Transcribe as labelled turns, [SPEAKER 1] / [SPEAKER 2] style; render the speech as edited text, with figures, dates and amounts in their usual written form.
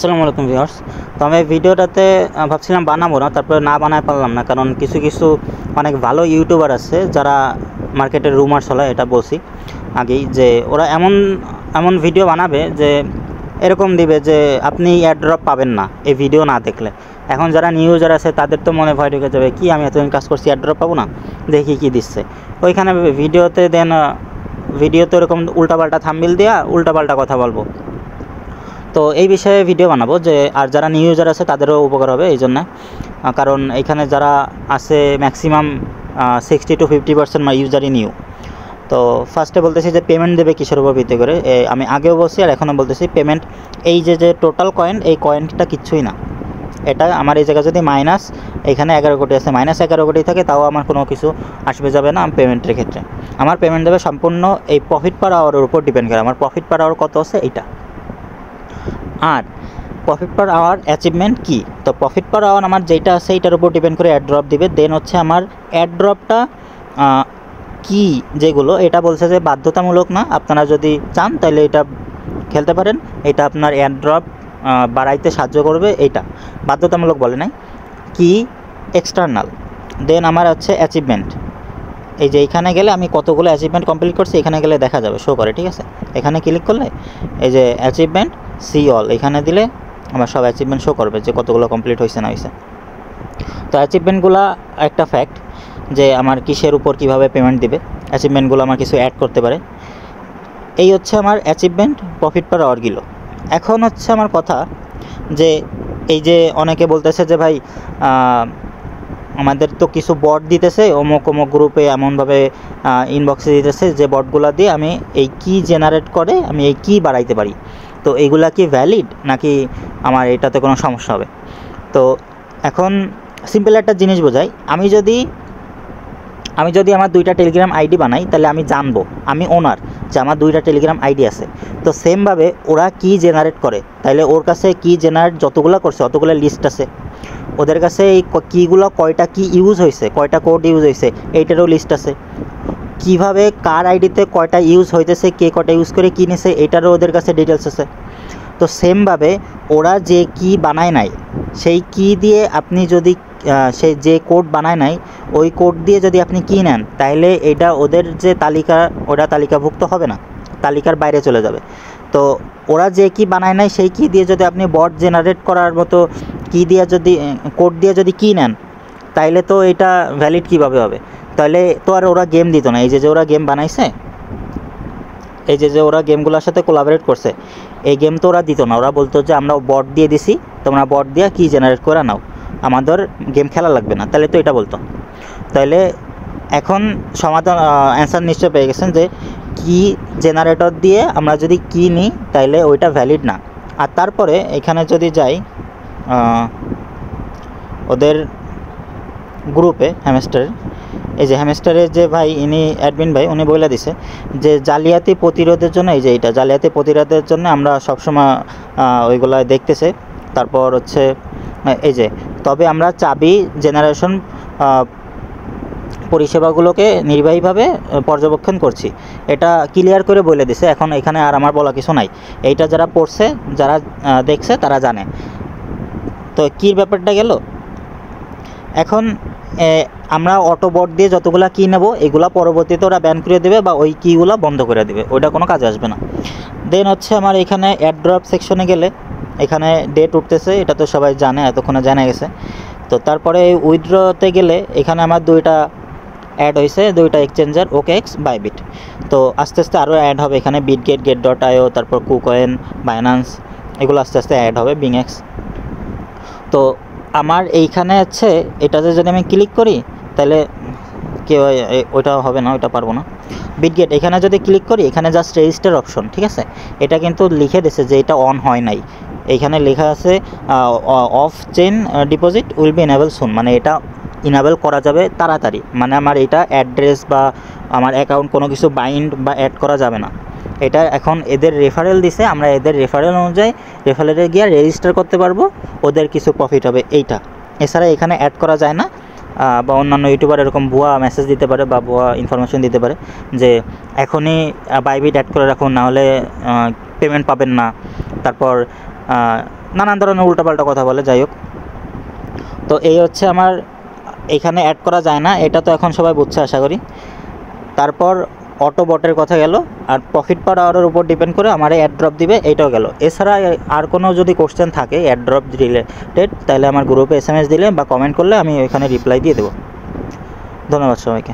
[SPEAKER 1] আসসালামু আলাইকুম ভিউয়ার্স। তো আমি এই ভিডিওটাতে ভাবছিলাম বানাবো না, তারপরে না বানায় পারলাম না, কারণ কিছু কিছু অনেক ভালো ইউটিউবার আছে যারা মার্কেটের রুমার চলায়, এটা বলছি আগেই, যে ওরা এমন এমন ভিডিও বানাবে যে এরকম দিবে যে আপনি অ্যাড্রপ পাবেন না এই ভিডিও না দেখলে। এখন যারা নিউ ইউজার আছে তাদের তো মনে ভয় ঢুকে যাবে, কি আমি এতদিন কাজ করছি অ্যাড্রপ পাবো না, দেখি কি দিচ্ছে ওইখানে ভিডিওতে। দেন ভিডিওতে এরকম উল্টাপাল্টা থাম্বনেল দেওয়া উল্টাপাল্টা কথা বলবো। তো এই বিষয়ে ভিডিও বানাবো যে, আর যারা নিউ ইউজার আছে তাদেরও উপকার হবে এই জন্য, কারণ এখানে যারা আছে ম্যাক্সিমাম 60 to 50% ইউজারই নিউ। তো ফার্স্টে বলতেছি যে পেমেন্ট দেবে কিসের উপর ভিত্তি করে, আমি আগেও বলছি আর এখনও বলতেছি, পেমেন্ট এই যে টোটাল কয়েন, এই কয়েনটা কিচ্ছুই না। এটা আমার এই জায়গায় যদি মাইনাস এখানে 11 কোটি আছে, -11 কোটি থাকে, তাও আমার কোনো কিছু আসবে যাবে না পেমেন্টের ক্ষেত্রে। আমার পেমেন্ট দেবে সম্পূর্ণ এই প্রফিট পার আওয়ারের উপর ডিপেন্ড করে, আমার প্রফিট পার আওয়ার কত আছে এইটা। আর প্রফিট পার আওয়ার অ্যাচিভমেন্ট কি, তো প্রফিট পার আওয়ার আমার যেটা আছে এইটার উপর ডিপেন্ড করে অ্যাড্রপ দিবে। দেন হচ্ছে আমার অ্যাড্রপটা কি যেগুলো, এটা বলছে যে বাধ্যতামূলক না, আপনারা যদি চান তাহলে এটা খেলতে পারেন, এটা আপনার অ্যাড্রপ বাড়াইতে সাহায্য করবে, এইটা বাধ্যতামূলক বলে নাই। কি এক্সটার্নাল। দেন আমার হচ্ছে অ্যাচিভমেন্ট, এই যে এইখানে গেলে আমি কতগুলো অ্যাচিভমেন্ট কমপ্লিট করছি এখানে গেলে দেখা যাবে, শো করে, ঠিক আছে। এখানে ক্লিক করলে এই যে অ্যাচিভমেন্ট সি অল, এখানে দিলে আমার সব অ্যাচিভমেন্ট শো করবে যে কতগুলো কমপ্লিট হয়েছে না হয়েছে। তো অ্যাচিভমেন্টগুলো একটা ফ্যাক্ট যে আমার কিসের উপর কিভাবে পেমেন্ট দিবে, অ্যাচিভমেন্টগুলো আমার কিছু অ্যাড করতে পারে। এই হচ্ছে আমার অ্যাচিভমেন্ট প্রফিট পার আওয়ারগুলো। এখন হচ্ছে আমার কথা যে এই যে অনেকে বলতেছে যে ভাই আমাদের তো কিছু বট দিতেছে অমুক অমুক গ্রুপে, এমনভাবে ইনবক্সে দিতেছে যে বটগুলো দিয়ে আমি এই কি জেনারেট করে আমি এই কি বাড়াইতে পারি, তো এইগুলা কি ভ্যালিড নাকি আমার এটাতে কোনো সমস্যা হবে। তো এখন সিম্পল একটা জিনিস বোঝাই, আমি যদি আমার 2টা টেলিগ্রাম আইডি বানাই তাহলে আমি জানবো, আমি ওনার, যে আমার 2টা টেলিগ্রাম আইডি আছে। তো সেমভাবে ওরা কি জেনারেট করে, তাইলে ওর কাছে কি জেনারেট যতগুলো করছে অতগুলো লিস্ট আছে, ওদের কাছে এই কীগুলো কয়টা কি ইউজ হয়েছে, কয়টা কোড ইউজ হয়েছে এইটারও লিস্ট আছে, কিভাবে কার আইডিতে কয়টা ইউজ হইতেছে, কে কয়টা ইউজ করে কী নিছে এইটারও ওদের কাছে ডিটেলস আছে। তো সেমভাবে ওরা যে কি বানায় নাই সেই কি দিয়ে আপনি যদি সে যে কোড বানায় নাই ওই কোড দিয়ে যদি আপনি কি নেন, তাহলে এটা ওদের যে তালিকা ওটা তালিকাভুক্ত হবে না, তালিকার বাইরে চলে যাবে। তো ওরা যে কি বানায় নাই সেই কি দিয়ে যদি আপনি বট জেনারেট করার মতো কি দিয়ে যদি কোড দিয়ে যদি কি নেন, তাইলে তো এটা ভ্যালিড কিভাবে হবে, তাহলে তো আর ওরা গেম দিত না। এই যে ওরা গেম বানাইছে, এই যে ওরা গেমগুলোর সাথে কোলাবোরেট করছে, এই গেম তো ওরা দিত না, ওরা বলতো যে আমরা বট দিয়ে দিছি, তোমরা বট দিয়ে কি জেনারেট করে নাও, আমাদের গেম খেলা লাগবে না, তাহলে তো এটা বলতো। তাহলে এখন সমাধান অ্যান্সার নিশ্চয় পেয়ে গেছেন যে কি জেনারেটর দিয়ে আমরা যদি কি নিই তাইলে ওইটা ভ্যালিড না। আর তারপরে এখানে যদি যাই ওদের গ্রুপে হ্যামস্টারের, এই যে হ্যামস্টারের যে ভাই ইনি অ্যাডমিন ভাই, উনি বলে দিছে যে জালিয়াতি প্রতিরোধের জন্য, এই যে এইটা জালিয়াতি প্রতিরোধের জন্য আমরা সবসময় ওইগুলো দেখতেছে। তারপর হচ্ছে এই যে, তবে আমরা চাবি জেনারেশন পরিষেবাগুলোকে নির্বাহীভাবে পর্যবেক্ষণ করছি, এটা ক্লিয়ার করে বলে দিছে। এখন এখানে আর আমার বলা কিছু নাই, এইটা যারা পড়ছে যারা দেখছে তারা জানে। তো কী ব্যাপারটা গেল, এখন আমরা অটো বট দিয়ে যতগুলো কি নেব এগুলো পরবর্তীতে ওরা ব্যান করে দেবে বা ওই কিগুলো বন্ধ করে দেবে, ওইটা কোনো কাজে আসবে না। দেন হচ্ছে আমার এখানে অ্যাড্রপ সেকশনে গেলে এখানে ডেট উঠতেছে, এটা তো সবাই জানে, এতক্ষণে জানা গেছে। তো তারপরে উইথড্রতে গেলে এখানে আমার 2টা অ্যাড হয়েছে, 2টা এক্সচেঞ্জার, OKX, বাইবিট। তো আস্তে আস্তে আরও অ্যাড হবে এখানে, বিটগেট, get.io, তারপর কুকয়েন, বাইন্যান্স, এগুলো আস্তে আস্তে অ্যাড হবে, বিংএক্স। তো আমার এইখানে আছে এটাতে যদি আমি ক্লিক করি তাহলে কেউ ওইটা হবে না, ওইটা পারবো না। বিটগেট এখানে যদি ক্লিক করি, এখানে জাস্ট রেজিস্টার অপশন, ঠিক আছে, এটা কিন্তু লিখে দিছে যে এটা অন হয় নাই, এইখানে লেখা আছে off chain deposit will be enable soon, মানে এটা ইনেবল করা যাবে তাড়াতাড়ি, মানে আমার এটা অ্যাড্রেস বা আমার অ্যাকাউন্ট কোনো কিছু বাইন্ড বা অ্যাড করা যাবে না। এটা এখন এদের রেফারেল দিছে, আমরা এদের রেফারেল অনুযায়ী রেফারেলে গিয়ে রেজিস্টার করতে পারবো, ওদের কিছু প্রফিট হবে এইটা। এছাড়া এখানে অ্যাড করা যায় না, বা অন্যান্য ইউটিউবার এরকম ভুয়া মেসেজ দিতে পারে বা ভুয়া ইনফরমেশন দিতে পারে যে এখনই বাইবিট অ্যাড করে রাখুন, নাহলে পেমেন্ট পাবেন না। তারপর নানান ধরনের উল্টাপাল্টা কথা বলে, যাই হোক। তো এই হচ্ছে আমার, এখানে অ্যাড করা যায় না, এটা তো এখন সবাই বুঝছে আশা করি। তারপর অটো বটের কথা গেল, আর প্রফিট পার আওয়ারের উপর ডিপেন্ড করে আমার অ্যাড ড্রপ দিবে, এইটাও গেল। এছাড়া আর কোনো যদি কোশ্চেন থাকে অ্যাড ড্রপ রিলেটেড, তাহলে আমার গ্রুপে SMS দিলে বা কমেন্ট করলে আমি ওইখানে রিপ্লাই দিয়ে দেবো। ধন্যবাদ সবাইকে।